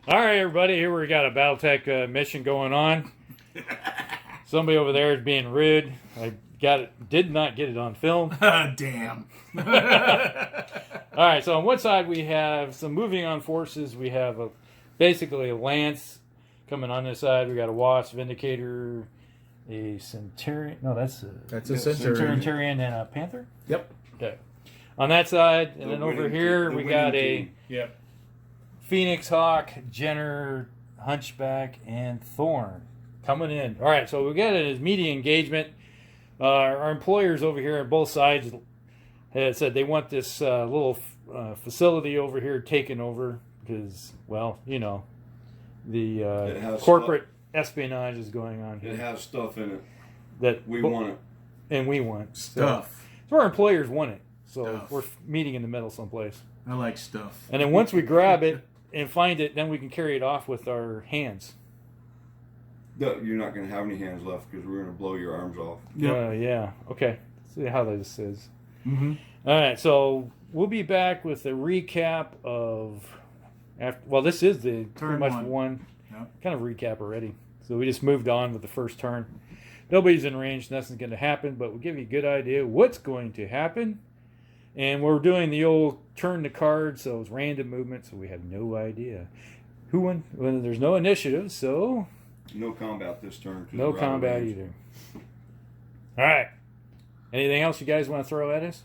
All right, everybody. Here we got a Battletech mission going on. Somebody over there is being rude. I did not get it on film. Damn. All right. So on one side we have some moving on forces. We have basically a lance coming on this side. We got a wasp, vindicator, a centurion. No, that's a centurion. Centurion and a panther. Yep. Okay. On that side, and then over here we got a Phoenix, Hawk, Jenner, Hunchback, and Thorn coming in. All right, so we got a media engagement. Our employers over here on both sides had said they want this little facility over here taken over because, well, you know, the corporate espionage is going on here. It has stuff in it that we want it, and we want stuff. So our employers want it. So Stuff. we're meeting in the middle someplace. I like stuff. And then once we grab it and find it, then we can carry it off with our hands. No, you're not going to have any hands left because we're going to blow your arms off. Yeah. Okay. See how this is. Mm-hmm. All right. So we'll be back with a recap of well, this is the Turn pretty much one. kind of recap already. So we just moved on with the first turn. Nobody's in range. Nothing's going to happen, but we'll give you a good idea what's going to happen. And we're doing the old turn the card, so it's random movement, so we have no idea who won. Well, there's no initiative, so No combat this turn. no combat either. All right. Anything else you guys want to throw at us?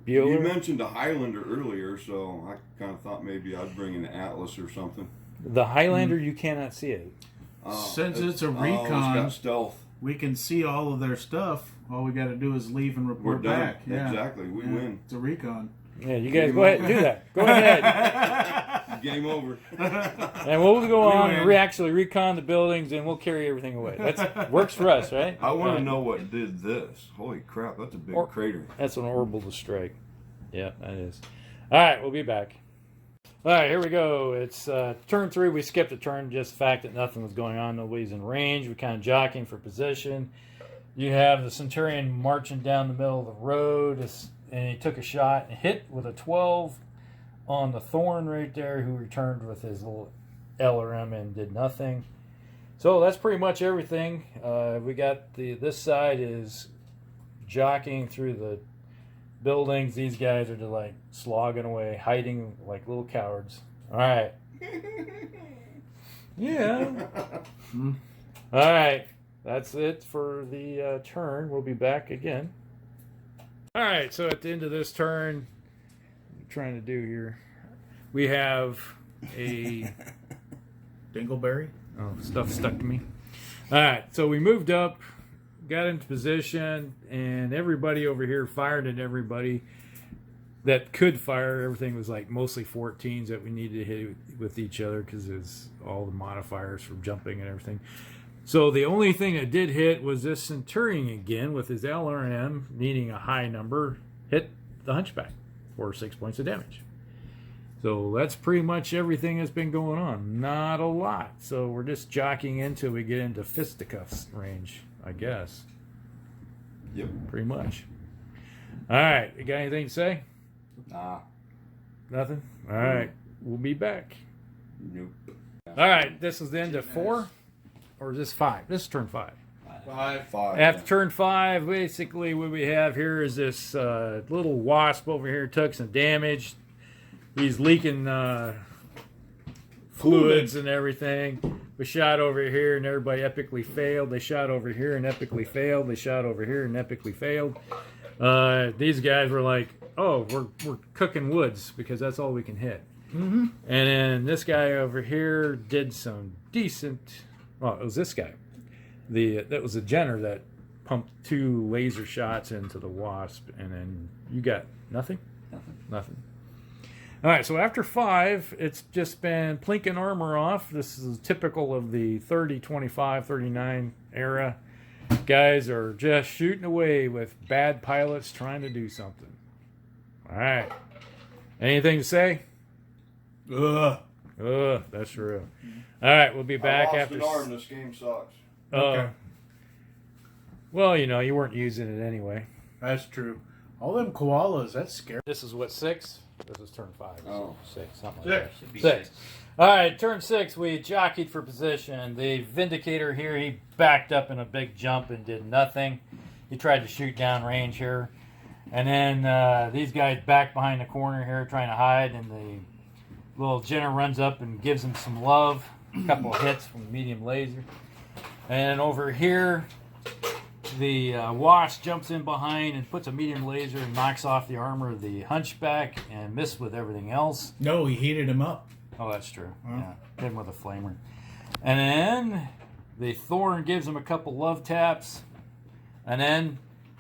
You mentioned a Highlander earlier, so I kind of thought maybe I'd bring an Atlas or something. The Highlander, you cannot see it. Since it's a It's recon, got stealth. we can see all of their stuff. All we got to do is leave and We're report done. back. Yeah. Exactly. We win. It's a recon. Yeah, you guys go ahead and do that. Go ahead. Game over. And we'll go on and actually recon the buildings, and we'll carry everything away. That works for us, right? I want to know what did this. Holy crap, that's a big crater. That's an orbital strike. Yeah, that is. All right, we'll be back. All right, here we go. It's turn 3. We skipped a turn, just the fact that nothing was going on. Nobody's in range. We're kind of jockeying for position. You have the Centurion marching down the middle of the road, and he took a shot and hit with a 12 on the Thorn right there, who returned with his little LRM and did nothing. So that's pretty much everything. We got this side is jockeying through the buildings. These guys are just like slogging away, hiding like little cowards. All right. Yeah. All right. That's it for the turn. We'll be back again. All right. So at the end of this turn, what I'm trying to do here, we have a Dingleberry. oh, stuff stuck to me. All right. So we moved up, got into position, and everybody over here fired at everybody that could fire. Everything was like mostly 14s that we needed to hit with each other because it's all the modifiers from jumping and everything. So the only thing that did hit was this Centurion again with his LRM needing a high number, hit the Hunchback for 6 points of damage. So that's pretty much everything that's been going on. Not a lot. So we're just jockeying until we get into fisticuffs range, I guess. Yep. Pretty much. All right. You got anything to say? Nah. Nothing? All right. We'll be back. Nope. All right. This is the end of 4? Or is this 5? This is turn 5. Five. After turn 5, basically what we have here is this little wasp over here took some damage. He's leaking fluids and everything. We shot over here and everybody epically failed. They shot over here and epically failed. They shot over here and epically failed. These guys were like, oh, we're cooking woods because that's all we can hit. Mm-hmm. And then this guy over here did some decent. Well, it was this guy. That was a Jenner that pumped 2 laser shots into the wasp, and then you got nothing. Nothing. All right, so after 5, it's just been plinking armor off. This is typical of the 30, 25, 39 era. Guys are just shooting away with bad pilots trying to do something. All right. Anything to say? Ugh. That's true. All right, we'll be back I lost after. an arm. This game sucks. Okay. Well, you know, you weren't using it anyway. That's true. All them koalas, that's scary. This is what, 6? This is turn 5. Oh. 6, something Six. like that. Should be 6. All right, turn 6, we jockeyed for position. The Vindicator here, he backed up in a big jump and did nothing. He tried to shoot down range here. And then these guys back behind the corner here trying to hide, and the little Jenner runs up and gives him some love. A couple of hits from the medium laser. And over here, the Wasp jumps in behind and puts a medium laser and knocks off the armor of the Hunchback and missed with everything else. No, he heated him up. Oh, that's true. Huh? Yeah, hit him with a flamer. And then the Thorn gives him a couple love taps. And then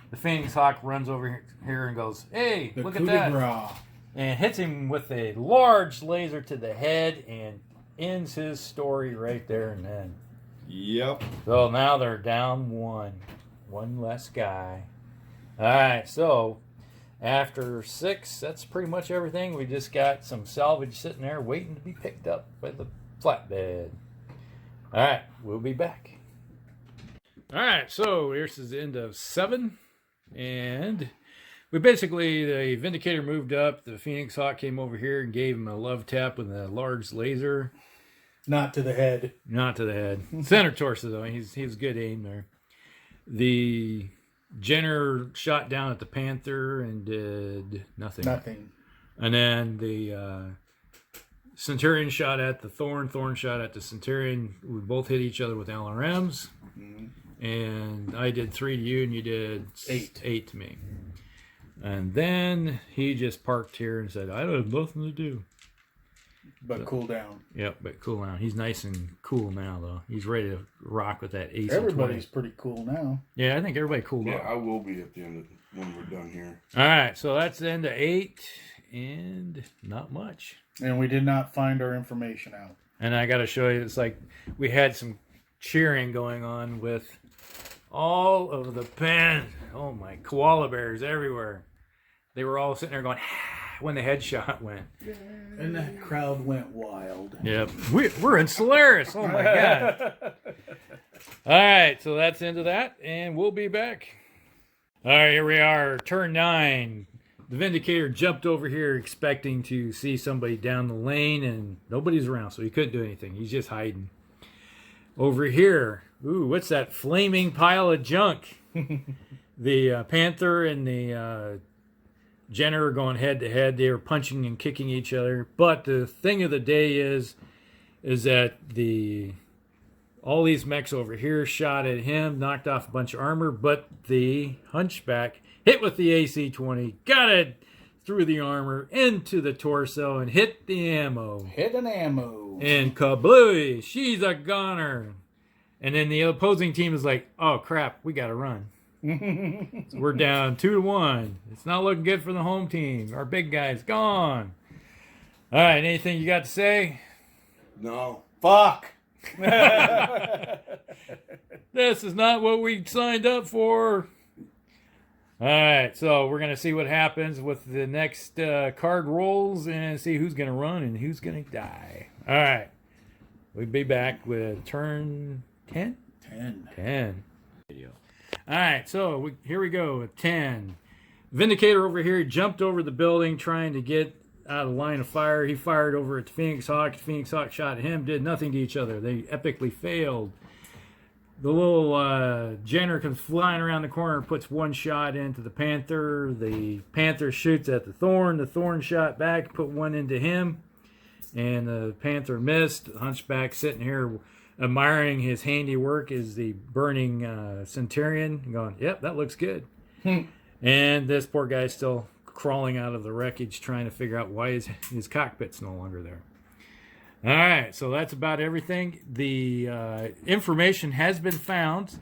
the Phoenix Hawk runs over here and goes, hey, The look coup at de that. grace. And hits him with a large laser to the head and ends his story right there and then. Yep. So now they're down 1. 1 less guy. All right, so after 6, that's pretty much everything. We just got some salvage sitting there waiting to be picked up by the flatbed. All right, we'll be back. All right, so this is the end of 7. And we basically, the Vindicator moved up. The Phoenix Hawk came over here and gave him a love tap with a large laser. Not to the head. Not to the head. Center torso, though. He's good aim there. The Jenner shot down at the Panther and did nothing. Nothing. And then the Centurion shot at the Thorn. Thorn shot at the Centurion. We both hit each other with LRMs. And I did 3 to you, and you did 8 to me. And then he just parked here and said, I don't have nothing to do. But cool down. Yep, but cool now. He's nice and cool now, though. He's ready to rock with that AC-20. Everybody's pretty cool now. Yeah, I think everybody cooled Yeah, up. I will be at the end of when we're done here. All right, so that's the end of 8, and not much. And we did not find our information out. And I got to show you, it's like we had some cheering going on with all of the oh my, koala bears everywhere. They were all sitting there going, when the headshot went. And that crowd went wild. Yep. We're in Solaris. Oh, my God. All right, so that's the end of that, and we'll be back. All right, here we are, turn 9. The Vindicator jumped over here expecting to see somebody down the lane, and nobody's around, so he couldn't do anything. He's just hiding. Over here, ooh, what's that flaming pile of junk? The Panther and the Jenner are going head to head. They are punching and kicking each other. But the thing of the day is that all these mechs over here shot at him, knocked off a bunch of armor, but the Hunchback hit with the AC-20, got it through the armor into the torso and hit the ammo. Hit an ammo. And kablooey, she's a goner. And then the opposing team is like, oh crap, we got to run. So we're down 2-1. It's not looking good for the home team. Our big guy's gone. All right, anything you got to say? No. Fuck. This is not what we signed up for. All right, so we're going to see what happens with the next card rolls and see who's going to run and who's going to die. All right, we'll be back with turn 10? 10. Video. All right, so here we go with 10. Vindicator over here jumped over the building trying to get out of the line of fire. He fired over at the Phoenix Hawk. The Phoenix Hawk shot at him, did nothing to each other. They epically failed. The little Jenner comes flying around the corner and puts one shot into the Panther. The Panther shoots at the Thorn. The Thorn shot back, put one into him. And the Panther missed. The Hunchback sitting here admiring his handiwork is the burning Centurion. Going, yep, that looks good. And this poor guy's still crawling out of the wreckage trying to figure out why his cockpit's no longer there. All right, so that's about everything. The information has been found.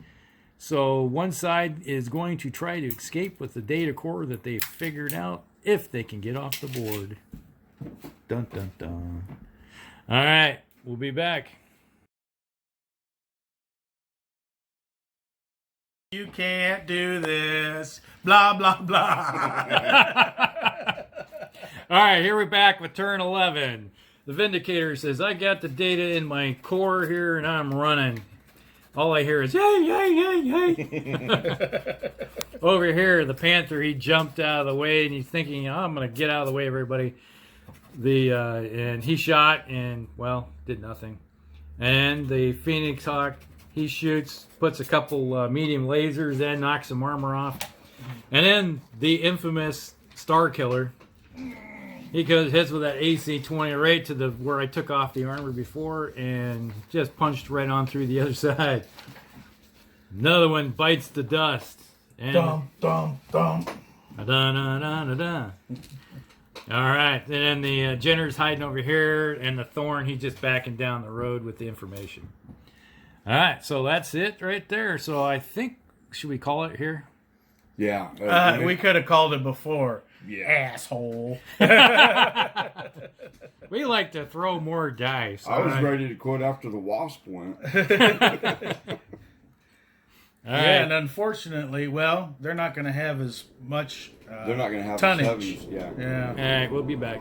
So one side is going to try to escape with the data core that they figured out if they can get off the board. Dun, dun, dun. All right, we'll be back. You can't do this. Blah, blah, blah. All right, here we're back with turn 11. The Vindicator says, I got the data in my core here and I'm running. all I hear is yay, yay, yay, yay. Over here, the Panther, he jumped out of the way, and he's thinking, oh, I'm going to get out of the way, everybody. And he shot, and, well, did nothing. And the Phoenix Hawk, he shoots, puts a couple medium lasers in, knocks some armor off. And then the infamous Star Killer, he goes hits with that AC-20 right to where I took off the armor before and just punched right on through the other side. Another one bites the dust. And Dum, dum, dum. da-da-da-da-da-da. All right, and then the Jenner's hiding over here, and the Thorn, he's just backing down the road with the information. All right, so that's it right there. So I think, should we call it here? Yeah. We could have called it before. Yeah. Asshole. We like to throw more dice. I was ready to quit after the Wasp went. All right. Yeah, and unfortunately, well, they're not going to have as much They're not going to have tonnage. the heavies. Yeah. Yeah. All right, we'll be back.